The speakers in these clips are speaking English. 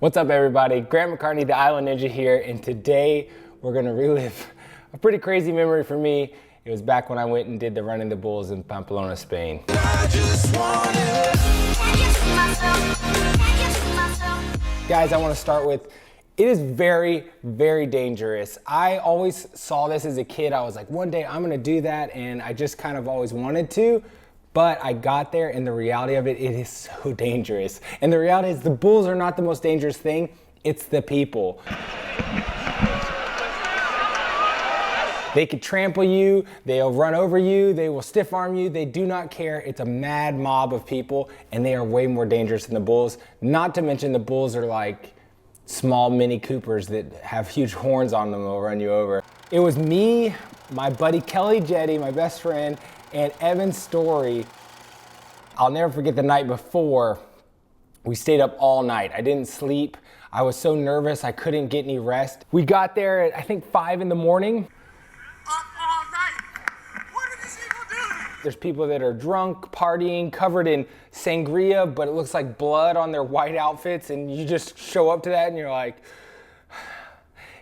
What's up, everybody? Grant McCartney, the Island Ninja here, and today we're gonna relive a pretty crazy memory for me. It was back when I went and did the Running the Bulls in Pamplona, Spain. Guys, I wanna start with, it is very, very dangerous. I always saw this as a kid. I was like, one day I'm gonna do that, and I just kind of always wanted to. But I got there, and the reality of it is so dangerous. And the reality is the bulls are not the most dangerous thing, it's the people. They could trample you, they'll run over you, they will stiff arm you, they do not care. It's a mad mob of people, and they are way more dangerous than the bulls. Not to mention the bulls are like small Mini Coopers that have huge horns on them, they'll run you over. It was me, my buddy Kelly Jetty, my best friend, and Evan Story. I'll never forget the night before. We stayed up all night. I didn't sleep. I was so nervous I couldn't get any rest. We got there at I think 5 in the morning. Up all night. What are these people doing? There's people that are drunk, partying, covered in sangria, but it looks like blood on their white outfits, and you just show up to that and you're like,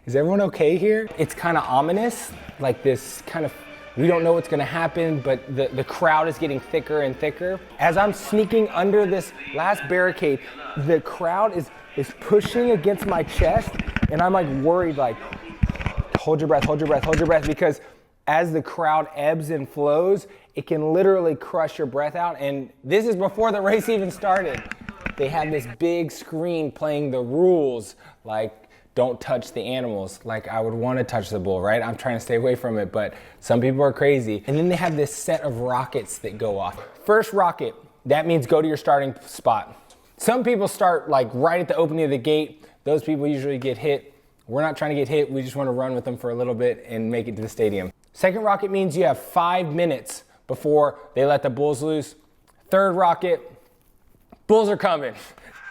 is everyone okay here? It's kind of ominous, like this kind of, we don't know what's gonna happen, but the crowd is getting thicker and thicker. As I'm sneaking under this last barricade, the crowd is pushing against my chest, and I'm like worried, like, hold your breath, hold your breath, hold your breath, because as the crowd ebbs and flows, it can literally crush your breath out. And this is before the race even started. They have this big screen playing the rules, like, don't touch the animals. Like, I would want to touch the bull, right? I'm trying to stay away from it, but some people are crazy. And then they have this set of rockets that go off. First rocket, that means go to your starting spot. Some people start like right at the opening of the gate. Those people usually get hit. We're not trying to get hit. We just want to run with them for a little bit and make it to the stadium. Second rocket means you have 5 minutes before they let the bulls loose. Third rocket, bulls are coming.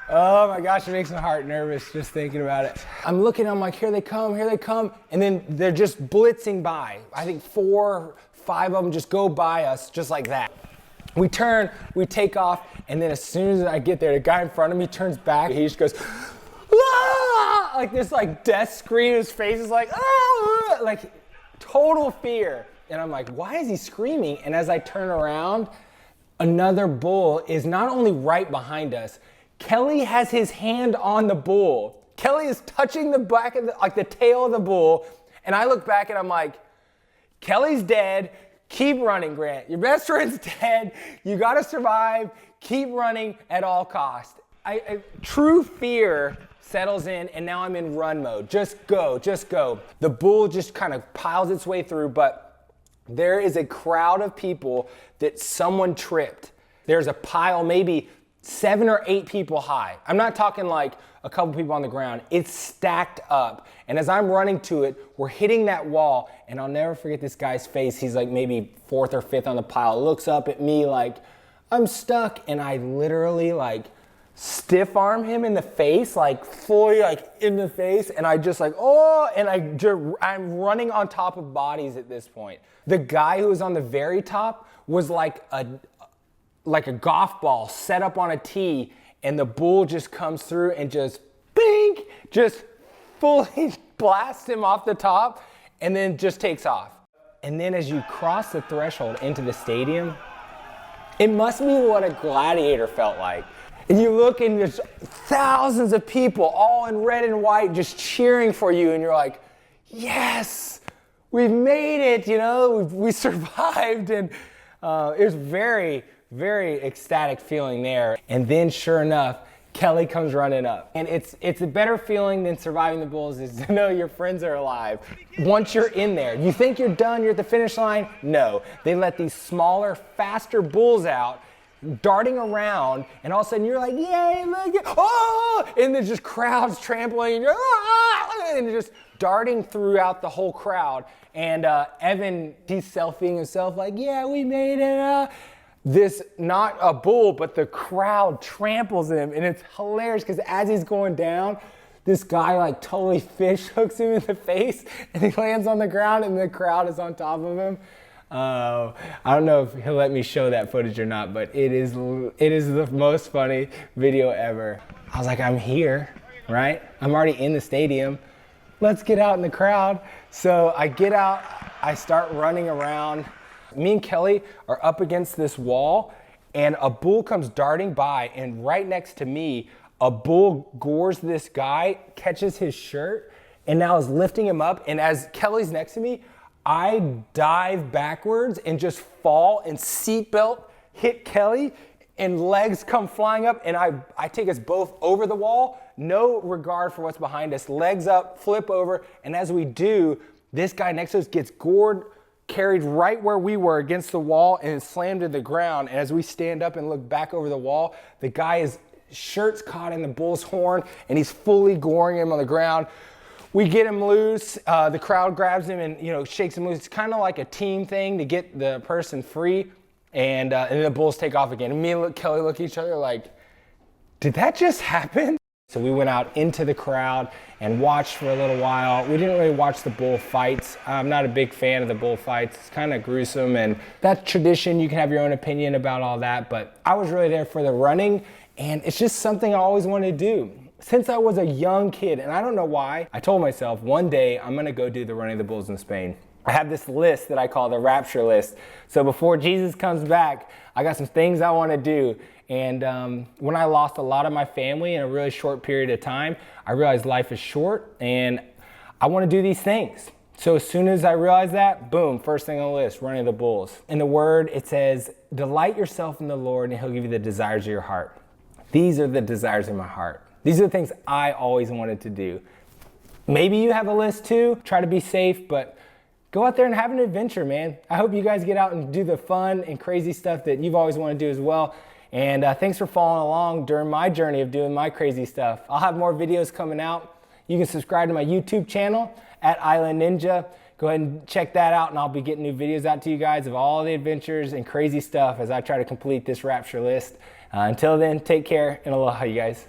Oh my gosh, it makes my heart nervous just thinking about it. I'm looking, I'm like, here they come, and then they're just blitzing by. I think 4, 5 of them just go by us just like that. We turn, we take off, and then as soon as I get there, the guy in front of me turns back, he just goes, ah! Like this like death scream, his face is like, ah! Like total fear. And I'm like, why is he screaming? And as I turn around, another bull is not only right behind us, Kelly has his hand on the bull. Kelly is touching the back of the tail of the bull. And I look back and I'm like, Kelly's dead. Keep running, Grant. Your best friend's dead. You gotta survive. Keep running at all costs. True fear settles in, and now I'm in run mode. Just go, just go. The bull just kind of piles its way through, but there is a crowd of people that someone tripped. There's a pile, maybe 7 or 8 people high. I'm not talking like a couple people on the ground. It's stacked up. And as I'm running to it, we're hitting that wall, and I'll never forget this guy's face. He's like maybe 4th or 5th on the pile, looks up at me like, I'm stuck. And I literally like stiff arm him in the face, like fully like in the face. And I just like, oh, and I'm running on top of bodies at this point. The guy who was on the very top was like a golf ball set up on a tee, and the bull just comes through and just bing, just fully blasts him off the top and then just takes off. And then as you cross the threshold into the stadium, it must be what a gladiator felt like. And you look and there's thousands of people all in red and white just cheering for you, and you're like, yes, we've made it, you know, we survived. And it was very, very ecstatic feeling there. And then sure enough, Kelly comes running up. And it's a better feeling than surviving the bulls is to know your friends are alive. Once you're in there, you think you're done, you're at the finish line. No, they let these smaller, faster bulls out, darting around, and all of a sudden you're like, yay, look, oh! And there's just crowds trampling, and you're, ah! And just darting throughout the whole crowd. And Evan, he's selfieing himself like, yeah, we made it. This, not a bull, but the crowd tramples him, and it's hilarious because as he's going down, this guy like totally fish hooks him in the face, and he lands on the ground, and the crowd is on top of him. I don't know if he'll let me show that footage or not, but it is the most funny video ever. I was like, I'm here. right? I'm already in the stadium. Let's get out in the crowd. So I get out, I start running around. Me and Kelly are up against this wall, and a bull comes darting by, and right next to me, a bull gores this guy, catches his shirt, and now is lifting him up. And as Kelly's next to me, I dive backwards and just fall, and seatbelt hit Kelly, and legs come flying up, and I take us both over the wall, no regard for what's behind us, legs up, flip over, and as we do, this guy next to us gets gored, carried right where we were against the wall, and slammed to the ground. And as we stand up and look back over the wall, the guy's shirt's caught in the bull's horn, and he's fully goring him on the ground. We get him loose, the crowd grabs him and shakes him loose. It's kind of like a team thing to get the person free. And then the bulls take off again. And me and Kelly look at each other like, did that just happen? So we went out into the crowd and watched for a little while. We didn't really watch the bull fights. I'm not a big fan of the bull fights. It's kind of gruesome, and that's tradition. You can have your own opinion about all that, but I was really there for the running, and it's just something I always wanted to do. Since I was a young kid, and I don't know why, I told myself one day I'm gonna go do the Running the Bulls in Spain. I have this list that I call the Rapture list. So before Jesus comes back, I got some things I want to do. And when I lost a lot of my family in a really short period of time, I realized life is short and I want to do these things. So as soon as I realized that, boom, first thing on the list, Running the Bulls. In the word, it says, delight yourself in the Lord and he'll give you the desires of your heart. These are the desires of my heart. These are the things I always wanted to do. Maybe you have a list too. Try to be safe, but go out there and have an adventure, man. I hope you guys get out and do the fun and crazy stuff that you've always wanted to do as well. And thanks for following along during my journey of doing my crazy stuff. I'll have more videos coming out. You can subscribe to my YouTube channel at Island Ninja. Go ahead and check that out, and I'll be getting new videos out to you guys of all the adventures and crazy stuff as I try to complete this Rapture list. Until then, take care and aloha, you guys.